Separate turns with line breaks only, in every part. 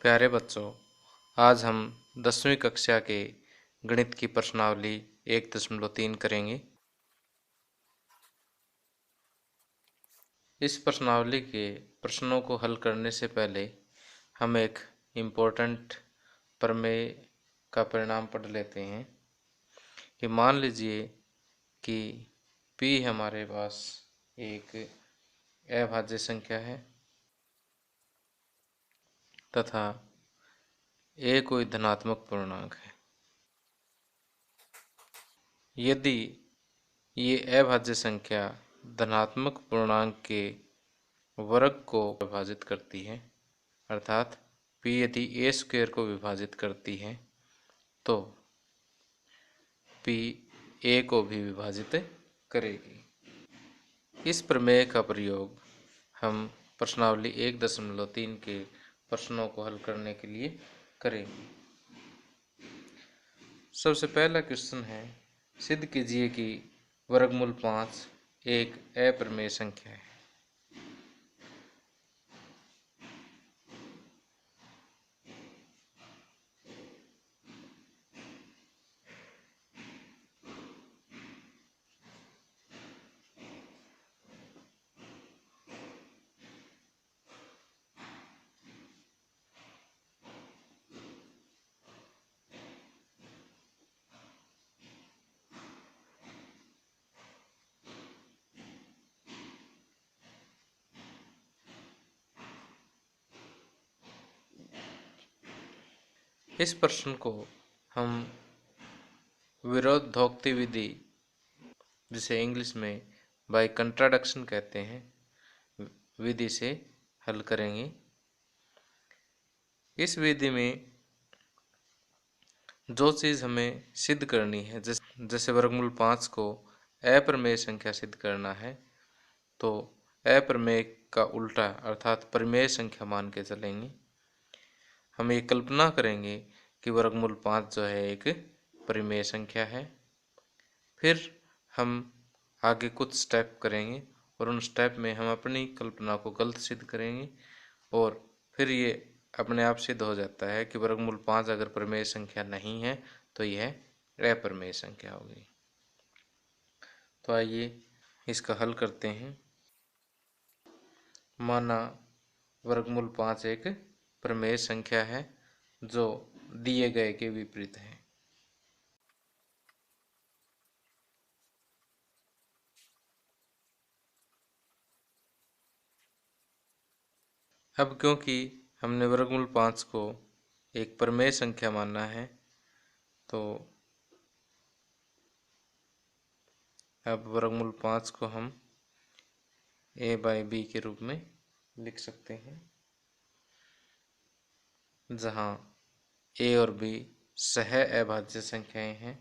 प्यारे बच्चों, आज हम 10वीं कक्षा के गणित की प्रश्नावली 1.3 करेंगे। इस प्रश्नावली के प्रश्नों को हल करने से पहले हम एक इम्पोर्टेंट प्रमेय का परिणाम पढ़ लेते हैं कि मान लीजिए कि P हमारे पास एक अभाज्य संख्या है तथा A कोई धनात्मक पूर्णांक है। यदि ये अभाज्य संख्या धनात्मक पूर्णांक के वर्ग को विभाजित करती है, अर्थात P यदि A स्क्वायर को विभाजित करती है तो P A को भी विभाजित करेगी। इस प्रमेय का प्रयोग हम प्रश्नावली 1.3 के प्रश्नों को हल करने के लिए करेंगे। सबसे पहला क्वेश्चन है, सिद्ध कीजिए कि वर्गमूल 5 एक अप्रमेय संख्या है। इस प्रश्न को हम विरोधाभासी विधि, जिसे इंग्लिश में बाय कंट्राडिक्शन कहते हैं, विधि से हल करेंगे। इस विधि में जो चीज़ हमें सिद्ध करनी है, जैसे वर्गमूल 5 को अप्रमेय संख्या सिद्ध करना है, तो अप्रमेय का उल्टा अर्थात प्रमेय संख्या मान के चलेंगे। हम ये कल्पना करेंगे कि वर्गमूल 5 जो है एक प्रमेय संख्या है। फिर हम आगे कुछ स्टेप करेंगे और उन स्टेप में हम अपनी कल्पना को गलत सिद्ध करेंगे और फिर ये अपने आप सिद्ध हो जाता है कि वर्गमूल 5 अगर प्रमेय संख्या नहीं है तो यह अप्रमेय संख्या होगी। तो आइए इसका हल करते हैं। माना वर्गमूल 5 एक प्रमेय संख्या है जो दिए गए के विपरीत है। अब क्योंकि हमने वर्गमूल 5 को एक प्रमेय संख्या माना है, तो अब वर्गमूल 5 को हम a/b के रूप में लिख सकते हैं, जहाँ a और b सह अभाज्य संख्याएं हैं।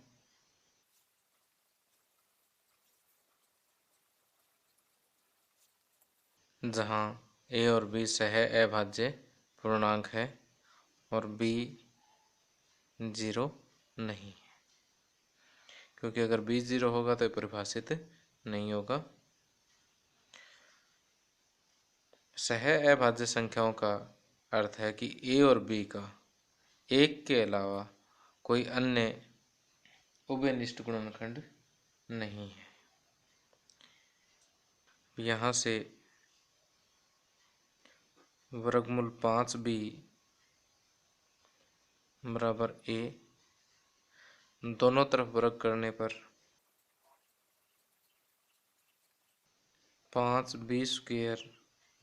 जहाँ a और b सह अभाज्य पूर्णांक है और b 0 नहीं है, क्योंकि अगर b 0 होगा तो परिभाषित नहीं होगा। सह अभाज्य संख्याओं का अर्थ है कि a और b का एक के अलावा कोई अन्य उभयनिष्ठ गुणनखंड नहीं है। यहाँ से वर्गमूल 5b बराबर a, दोनों तरफ वर्ग करने पर 5b स्क्वायर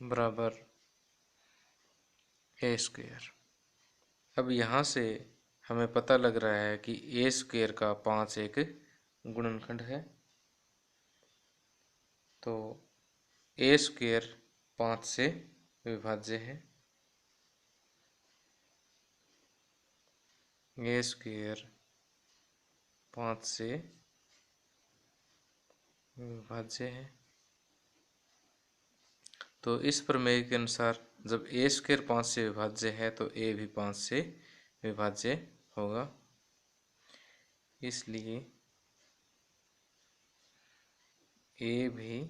बराबर a स्क्वायर। अब यहाँ से हमें पता लग रहा है कि a स्क्वायर का 5 एक गुणनखंड है, तो a स्क्वायर 5 से विभाज्य है। a स्क्वायर 5 से विभाज्य है। तो इस प्रमेय के अनुसार जब a स्क्वायर 5 से विभाज्य है तो a भी 5 से विभाज्य होगा। इसलिए a भी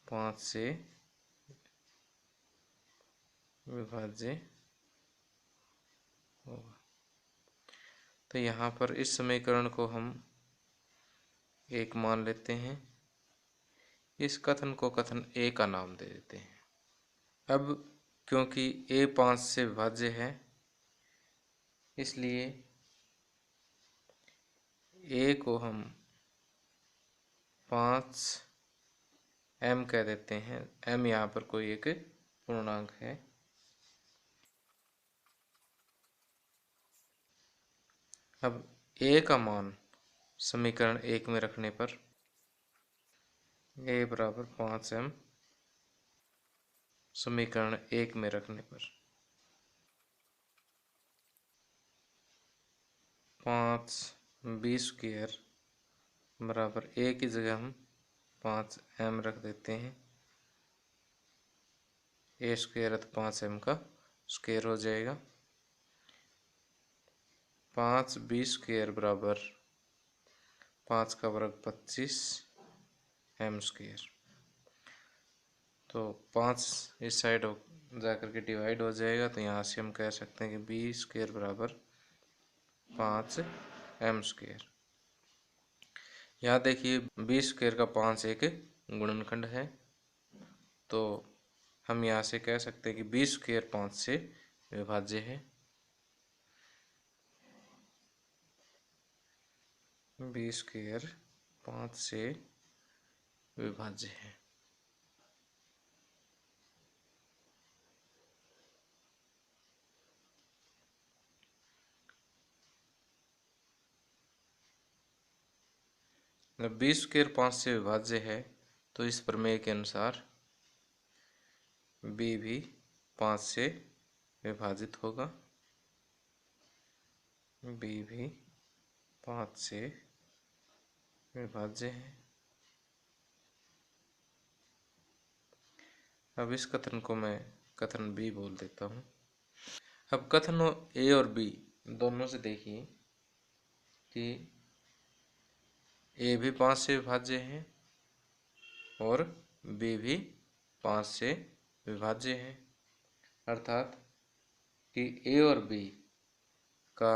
5 से विभाज्य होगा। तो यहाँ पर इस समीकरण को हम 1 मान लेते हैं। इस कथन को कथन ए का नाम दे देते हैं। अब क्योंकि ए 5 से विभाज्य है, इसलिए ए को हम 5 m कह देते हैं। m यहाँ पर कोई एक पूर्णांक है। अब a का मान समीकरण 1 में रखने पर a बराबर 5m, समीकरण 1 में रखने पर 5b स्क्वायर बराबर a की जगह हम 5m रख देते हैं। a स्क्वायर तो 5m का स्क्वायर हो जाएगा। 5b स्क्वायर बराबर 5 का वर्ग 25 m स्क्वायर। तो 5 इस साइड जाकर के डिवाइड हो जाएगा, तो यहाँ से हम कह सकते हैं कि b स्क्वायर बराबर 5m स्क्वायर। यहाँ देखिए b स्क्वायर का 5 एक गुणनखंड है, तो हम यहाँ से कह सकते हैं कि b स्क्वायर 5 से विभाज्य है। b स्क्वायर 5 से विभाज्य है। जब b स्क्वायर 5 से विभाज्य है, तो इस प्रमेय के अनुसार b भी 5 से विभाजित होगा। b भी 5 से विभाज्य है। अब इस कथन को मैं कथन b बोल देता हूँ। अब कथन a और b दोनों से देखिए कि a भी 5 से विभाज्य है और b भी 5 से विभाज्य है, अर्थात कि a और b का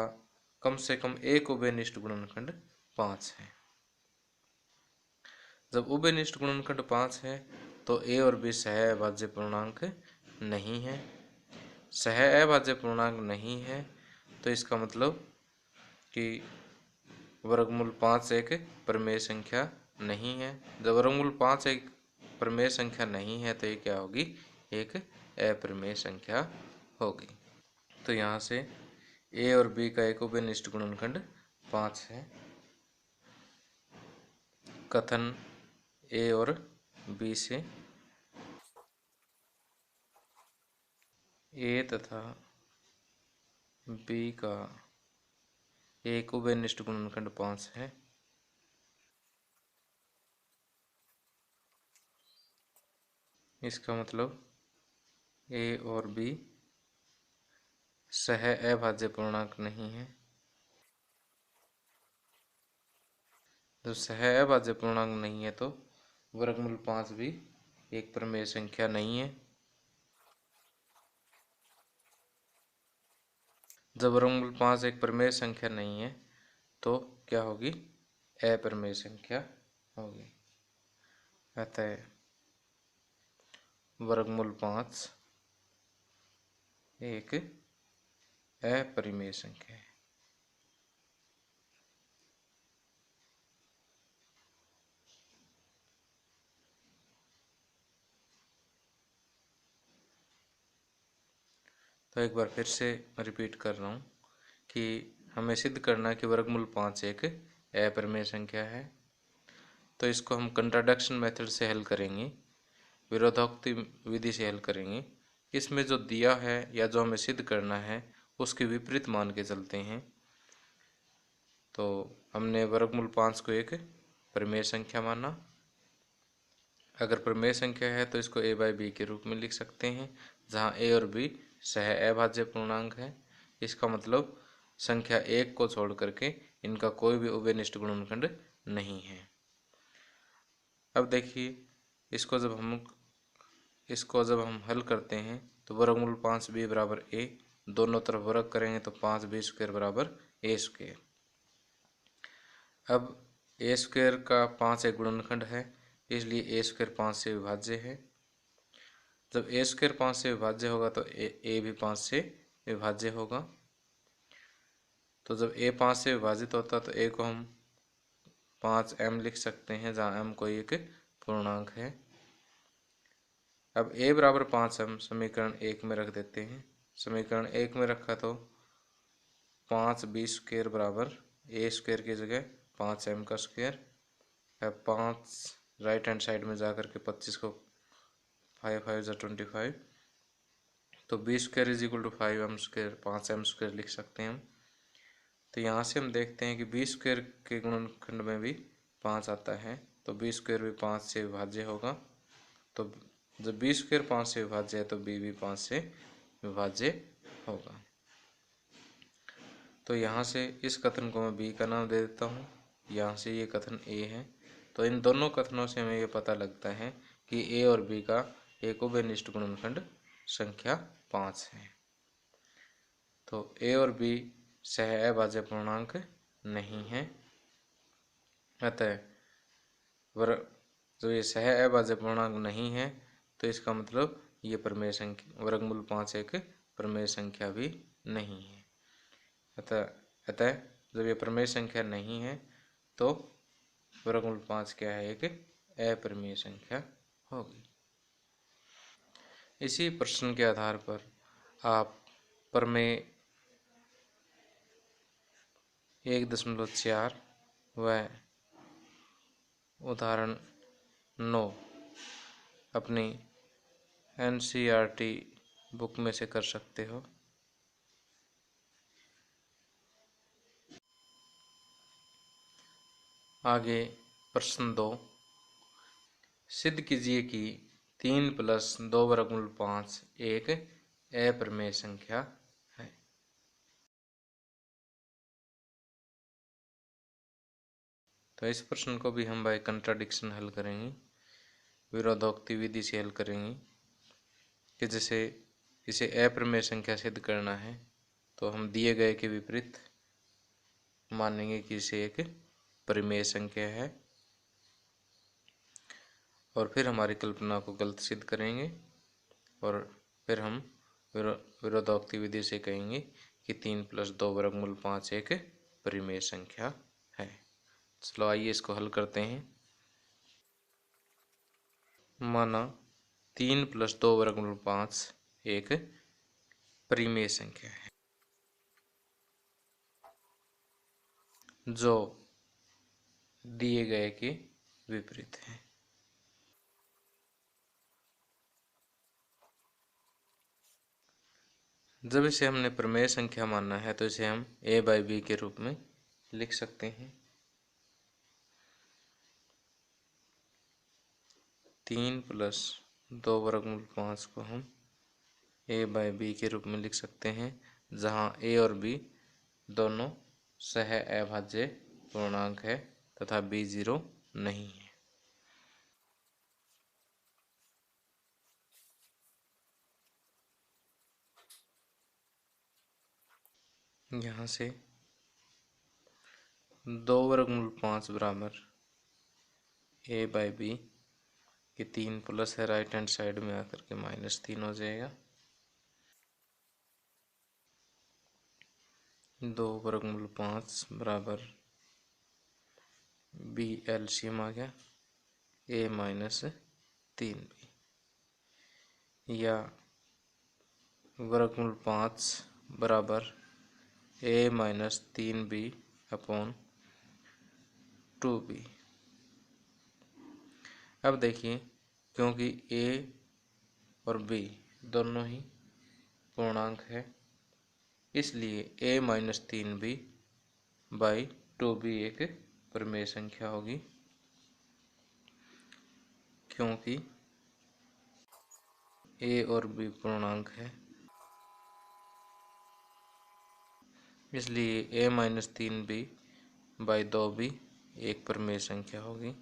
कम से कम एक उभयनिष्ठ गुणनखंड 5 है। जब उभयनिष्ठ गुणनखंड 5 है, तो a और b सह अभाज्य पूर्णांक नहीं है। सह अभाज्य पूर्णांक नहीं है, तो इसका मतलब कि वर्गमूल 5 एक प्रमेय संख्या नहीं है। जब वर्गमूल 5 एक प्रमेय संख्या नहीं है, तो ये क्या होगी? एक अप्रमेय संख्या होगी। तो यहाँ से a और b का एक उभयनिष्ठ गुणनखंड 5 है। कथन a और b से a तथा b का एक उभयनिष्ठ गुणनखंड 5 है। इसका मतलब a और b सह अभाज्य पूर्णांक नहीं है। जब सह अभाज्य पूर्णांक नहीं है, तो वर्गमूल 5 भी एक प्रमेय संख्या नहीं है। जब वर्गमूल 5 एक प्रमेय संख्या नहीं है, तो क्या होगी? अप्रमेय संख्या होगी। अतः वर्गमूल 5 एक अपरिमेय संख्या है। तो एक बार फिर से रिपीट कर रहा हूँ कि हमें सिद्ध करना है कि वर्गमूल 5 एक अपरिमेय संख्या है। तो इसको हम कंट्राडिक्शन मेथड से हल करेंगे, विरोधोक्ति विधि से हल करेंगे। इसमें जो दिया है या जो हमें सिद्ध करना है, उसके विपरीत मान के चलते हैं। तो हमने वर्गमूल 5 को एक प्रमेय संख्या माना। अगर प्रमेय संख्या है, तो इसको a बाई बी के रूप में लिख सकते हैं, जहाँ a और b सह अभाज्य पूर्णांक है। इसका मतलब संख्या 1 को छोड़ करके इनका कोई भी उभयनिष्ठ गुणनखंड नहीं है। अब देखिए, इसको जब हम हल करते हैं, तो वर्गमूल 5b बराबर a दोनों तरफ वर्ग करेंगे तो 5b² बराबर a²। अब a² का 5 एक गुणनखंड है, इसलिए a² 5 से विभाज्य है। जब a² 5 से विभाज्य होगा तो a भी 5 से विभाज्य होगा। तो जब a 5 से विभाजित होता है तो a को हम 5m लिख सकते हैं, जहाँ m कोई एक पूर्णांक है। अब a बराबर 5m समीकरण 1 में रख देते हैं। समीकरण 1 में रखा तो 5b² बराबर a² की जगह 5m का स्क्वायर। अब 5 राइट हैंड साइड में जा कर के 25 को 5 5 = 25, तो b² is equal to 5m², 5m² लिख सकते हैं हम। तो यहाँ से हम देखते हैं कि b² के गुणनखंड में भी 5 आता है, तो b² भी 5 से विभाज्य होगा। तो जब b² 5 से विभाज्य है तो b भी 5 से विभाज्य होगा। तो यहाँ से इस कथन को मैं b का नाम दे देता हूँ, यहाँ से ये कथन a है। तो इन दोनों कथनों से हमें ये पता लगता है कि a और b का एक उभयनिष्ठ गुणनखंड संख्या 5 है। तो a और b सह अभाज्य पूर्णांक नहीं है, अतः जो ये सह अभाज्य पूर्णांक नहीं है तो इसका मतलब ये प्रमेय संख्या वर्गमूल 5 एक प्रमेय संख्या भी नहीं है। अतः जब ये प्रमेय संख्या नहीं है तो वर्गमूल 5 क्या है, एक अप्रमेय संख्या होगी। इसी प्रश्न के आधार पर आप प्रमेय 1.4 व उदाहरण 9 अपनी NCERT बुक में से कर सकते हो। आगे प्रश्न 2, सिद्ध कीजिए कि 3 + 2 वर्गमूल 5 एक अप्रमेय संख्या है। तो इस प्रश्न को भी हम बाय कंट्राडिक्शन हल करेंगे, विरोधोक्ति विधि से हल करेंगे कि जैसे इसे अप्रमेय संख्या सिद्ध करना है तो हम दिए गए के विपरीत मानेंगे कि इसे एक परिमेय संख्या है, और फिर हमारी कल्पना को गलत सिद्ध करेंगे, और फिर हम विरोधोक्ति विधि से कहेंगे कि 3 + 2 वर्गमूल 5 एक परिमेय संख्या है। चलो आइए इसको हल करते हैं। माना 3 + 2 वर्गमूल 5 एक परिमेय संख्या है जो दिए गए के विपरीत है। जब इसे हमने प्रमेय संख्या मानना है तो इसे हम a/b के रूप में लिख सकते हैं। 3 + 2 वर्गमूल 5 को हम a/b के रूप में लिख सकते हैं, जहाँ a और b दोनों सह अभाज्य पूर्णांक है तथा b 0 नहीं है। यहाँ से 2 वर्गमूल 5 बराबर a/b, ये 3 प्लस है राइट हैंड साइड में आकर के -3 हो जाएगा। 2 वर्गमूल 5 बराबर b एलसीएम आ गया a - 3b, या वर्गमूल 5 बराबर a - 3b अपॉन 2b। अब देखिए, क्योंकि a और b दोनों ही पूर्णांक है, इसलिए a - 3b बाई 2b एक प्रमेय संख्या होगी, क्योंकि a और b पूर्णांक है, इसलिए a - 3b बाई 2b एक प्रमेय संख्या होगी।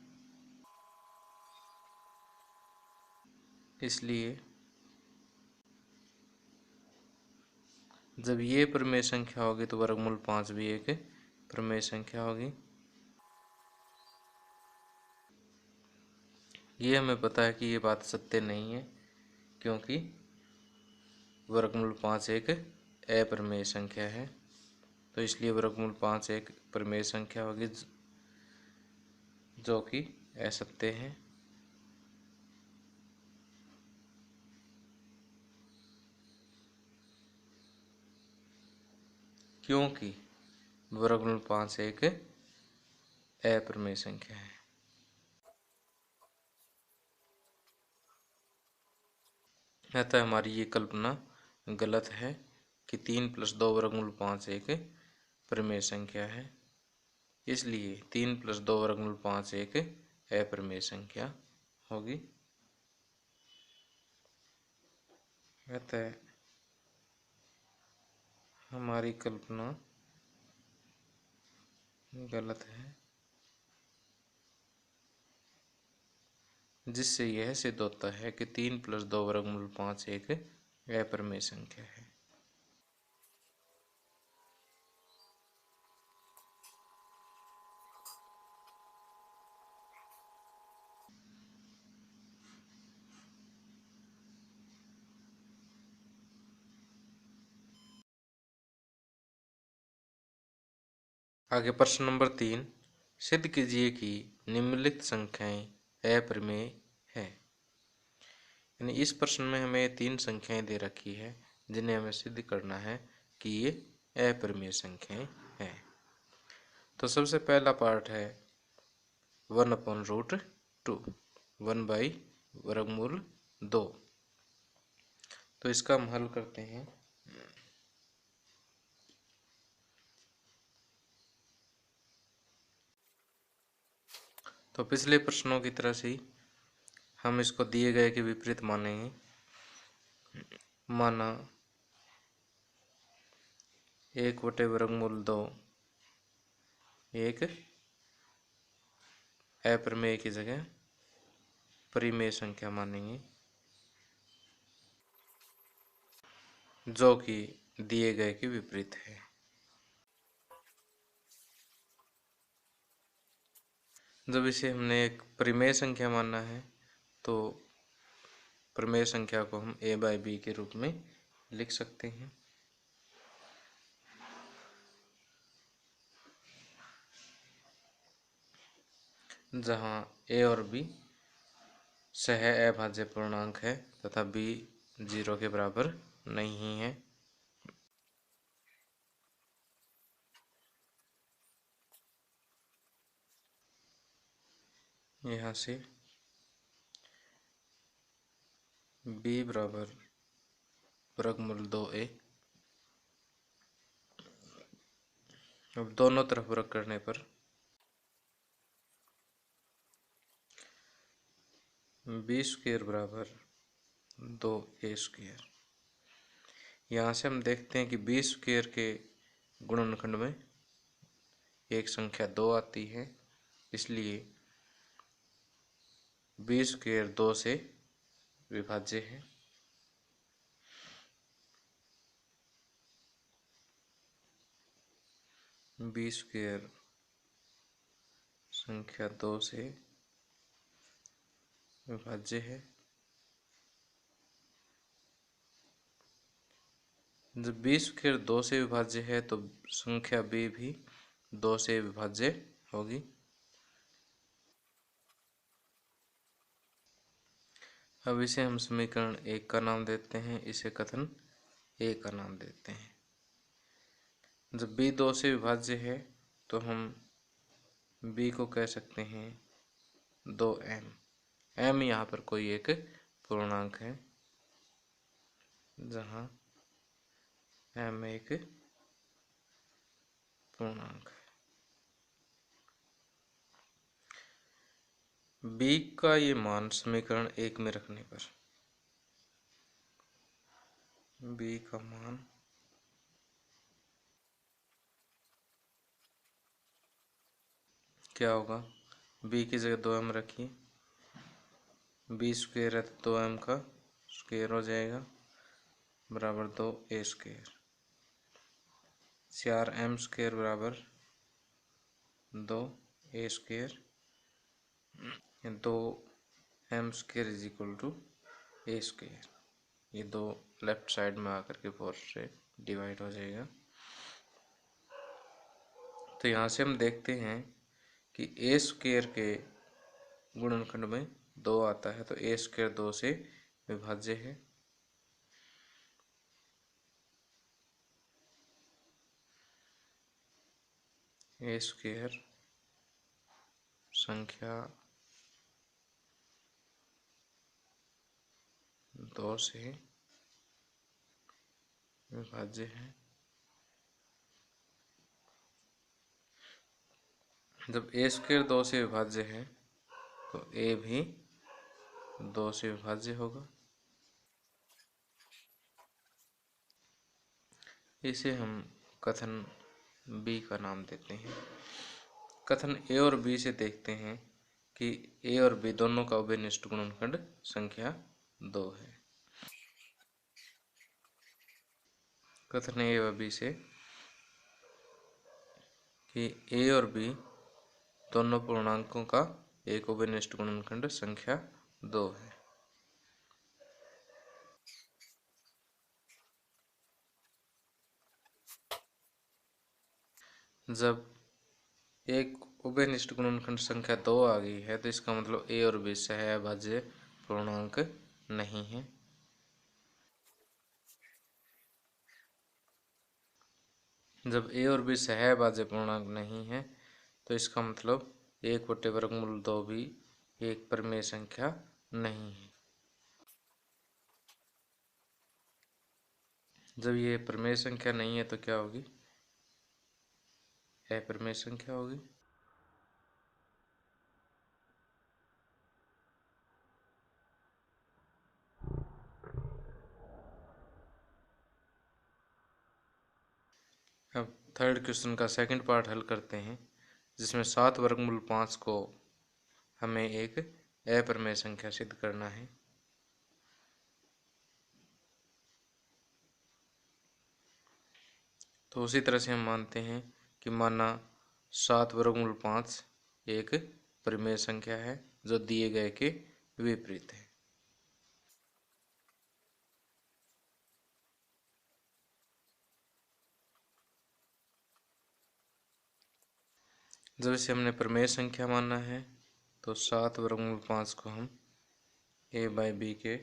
इसलिए जब ये प्रमेय संख्या होगी तो वर्गमूल 5 भी एक प्रमेय संख्या होगी। ये हमें पता है कि ये बात सत्य नहीं है, क्योंकि वर्गमूल 5 एक अप्रमेय संख्या है, तो इसलिए वर्गमूल 5 एक प्रमेय संख्या होगी जो कि असत्य है। क्योंकि वर्गमूल 5 एक अप्रमेय संख्या है। अतः हमारी ये कल्पना गलत है कि 3+2 वर्गमूल 5 एक प्रमेय संख्या है। इसलिए 3+2 वर्गमूल 5 एक अप्रमेय संख्या होगी। अतः हमारी कल्पना गलत है, जिससे यह सिद्ध होता है कि 3+2 वर्गमूल 5 एक अप्रमेय संख्या है। आगे प्रश्न नंबर 3, सिद्ध कीजिए कि निम्नलिखित संख्याएं अप्रमेय है। यानी इस प्रश्न में हमें 3 संख्याएं दे रखी है जिन्हें हमें सिद्ध करना है कि ये अप्रमेय संख्याएं हैं। तो सबसे पहला पार्ट है 1/√2, 1/√2। तो इसका हम हल करते हैं। तो पिछले प्रश्नों की तरह से ही हम इसको दिए गए के विपरीत मानेंगे। माना 1/√2 एक अप्रमेय की जगह परिमेय संख्या मानेंगे, जो कि दिए गए के विपरीत है। जब इसे हमने एक परिमेय संख्या मानना है तो प्रमेय संख्या को हम a/b के रूप में लिख सकते हैं, जहाँ a और b सह अभाज्य पूर्णांक है तथा b 0 के बराबर नहीं है। यहाँ से b बराबर वर्गमूल 2a। अब दोनों तरफ वर्ग करने पर b² बराबर 2a²। यहाँ से हम देखते हैं कि b² के गुणनखंड में एक संख्या 2 आती है, इसलिए b² 2 से विभाज्य है। b² संख्या 2 से विभाज्य है। जब b² 2 से विभाज्य है तो संख्या b भी 2 से विभाज्य होगी। अब इसे हम समीकरण 1 का नाम देते हैं, इसे कथन a का नाम देते हैं। जब b 2 से विभाज्य है तो हम b को कह सकते हैं 2m। m यहाँ पर कोई एक पूर्णांक है, जहाँ m एक पूर्णांक है। b का ये मान समीकरण 1 में रखने पर b का मान क्या होगा? b की जगह 2m रखिए, b² है तो 2m का स्क्वायर हो जाएगा बराबर 2a²। 4m² बराबर 2a², 2m² is equal to a²। ये दो लेफ्ट साइड में आकर के 4 से डिवाइड हो जाएगा। तो यहाँ से हम देखते हैं कि a² के गुणनखंड में 2 आता है, तो a² 2 से विभाज्य है। a² संख्या 2 से विभाज्य है। जब a² 2 से विभाज्य है तो a भी 2 से विभाज्य होगा। इसे हम कथन b का नाम देते हैं। कथन a और b से देखते हैं कि a और b दोनों का उभयनिष्ठ गुणनखंड संख्या 2 है। कथन a व b से कि a और b दोनों पूर्णांकों का एक उभयनिष्ठ गुणनखंड संख्या 2 है। जब एक उभयनिष्ठ गुणनखंड संख्या 2 आ गई है तो इसका मतलब a और b सहअभाज्य पूर्णांक नहीं है। जब a और b सहअभाज्य पूर्णांक नहीं है तो इसका मतलब 1/√2 भी एक परिमेय संख्या नहीं है। जब ये परिमेय संख्या नहीं है तो क्या होगी? अपरिमेय संख्या होगी। अब थर्ड क्वेश्चन का सेकंड पार्ट हल करते हैं, जिसमें 7√5 को हमें एक अपरिमेय संख्या सिद्ध करना है। तो उसी तरह से हम मानते हैं कि माना 7√5 एक परिमेय संख्या है जो दिए गए के विपरीत है। जब इसे हमने परिमेय संख्या माना है तो 7√5 को हम a/b के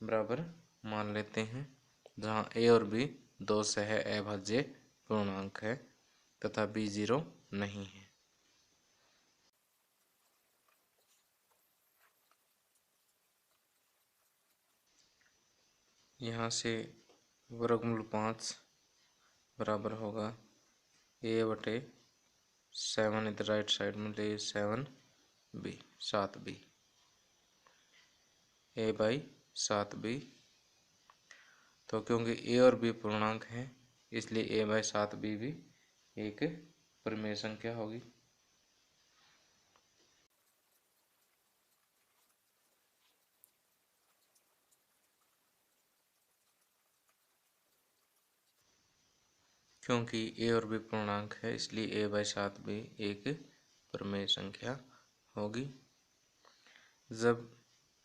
बराबर मान लेते हैं, जहाँ a और b दो सहअभाज्य पूर्णांक है तथा b 0 नहीं है। यहाँ से √5 बराबर होगा a/7, इधर राइट साइड में ले 7b 7b, a/7b। तो क्योंकि a और b पूर्णांक है इसलिए a/7b भी एक परिमेय संख्या होगी। क्योंकि a और b पूर्णांक है इसलिए a/7b एक परिमेय संख्या होगी। जब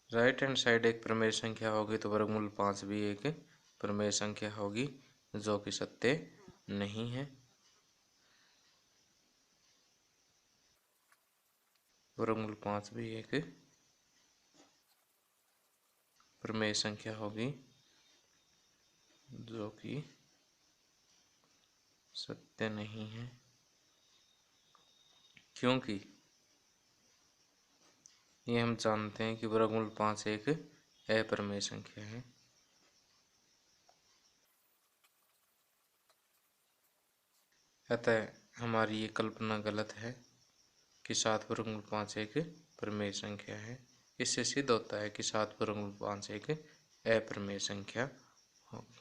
राइट हैंड साइड एक परिमेय संख्या होगी तो √5 भी एक परिमेय संख्या होगी, जो कि सत्य नहीं है। √5 भी एक परिमेय संख्या होगी जो कि सत्य नहीं है, क्योंकि ये हम जानते हैं कि √5 एक अपरिमेय संख्या है। अतः हमारी ये कल्पना गलत है कि 7/5 एक परिमेय संख्या है। इससे सिद्ध होता है कि 7/5 एक अपरिमेय संख्या होगी।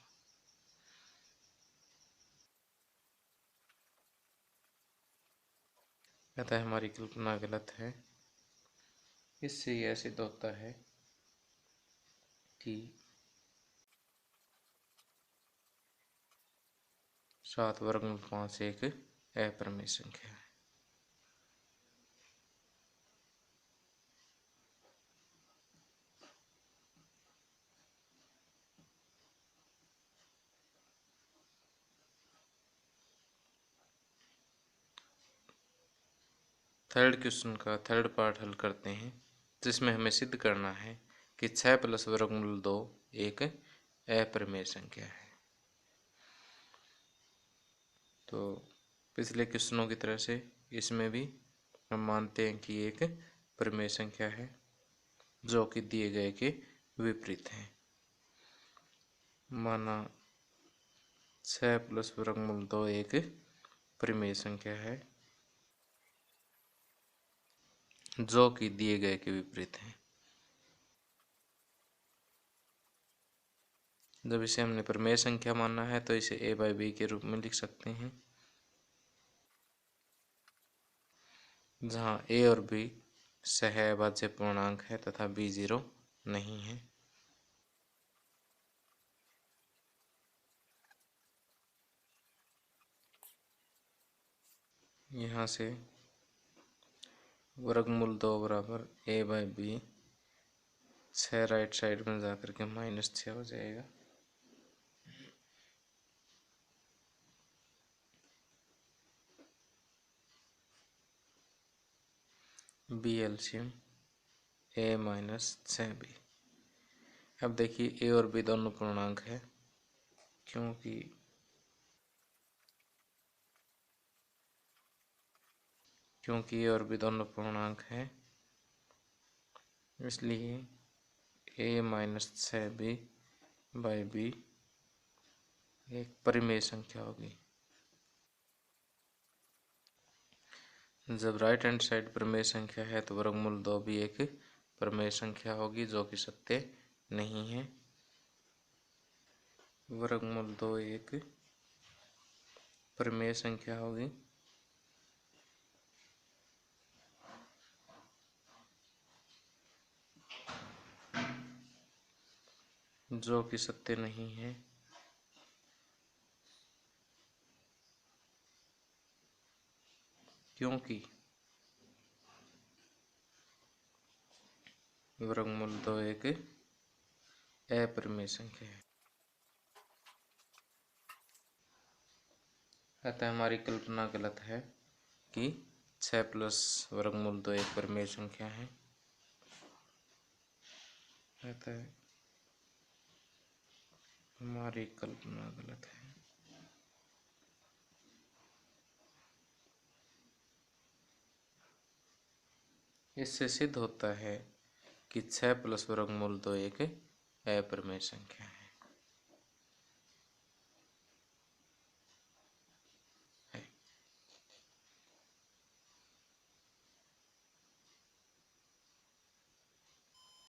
अतः हमारी कल्पना गलत है। इससे यह सिद्ध होता है कि 7 वर्गमूल 5 एक अपरिमेय संख्या है। थर्ड क्वेश्चन का थर्ड पार्ट हल करते हैं, जिसमें हमें सिद्ध करना है कि 6 प्लस वर्गमूल 2 एक अपरिमेय संख्या है। तो पिछले क्वेश्चनों की तरह से इसमें भी हम मानते हैं कि एक परिमेय संख्या है जो कि दिए गए के विपरीत है। माना 6 प्लस वर्गमूल 2 एक परिमेय संख्या है जो कि दिए गए के विपरीत है। जब इसे हमने परिमेय संख्या मानना है तो इसे a/b के रूप में लिख सकते हैं, जहाँ a और b सह-अभाज्य पूर्णांक है तथा b 0 नहीं है। यहाँ से वर्गमूल 2 बराबर a/b 6 राइट साइड में जाकर के -6 हो जाएगा। b LCM a - 6b। अब देखिए a और b दोनों पूर्णांक है, क्योंकि a और b दोनों पूर्णांक है, इसलिए a - 6b बाई b एक परिमेय संख्या होगी। जब राइट हैंड साइड परिमेय संख्या है तो वर्गमूल 2 भी एक परिमेय संख्या होगी जो कि सत्य नहीं है। वर्गमूल 2 एक परिमेय संख्या होगी जो कि सत्य नहीं है, क्योंकि वर्गमूल 2 एक अपरिमेय संख्या है। अतः हमारी कल्पना गलत है कि 6 प्लस वर्गमूल 2 एक परिमेय संख्या है। अतः हमारी कल्पना गलत है। इससे सिद्ध होता है कि 6 प्लस वर्गमूल 2 एक अपरिमेय संख्या है।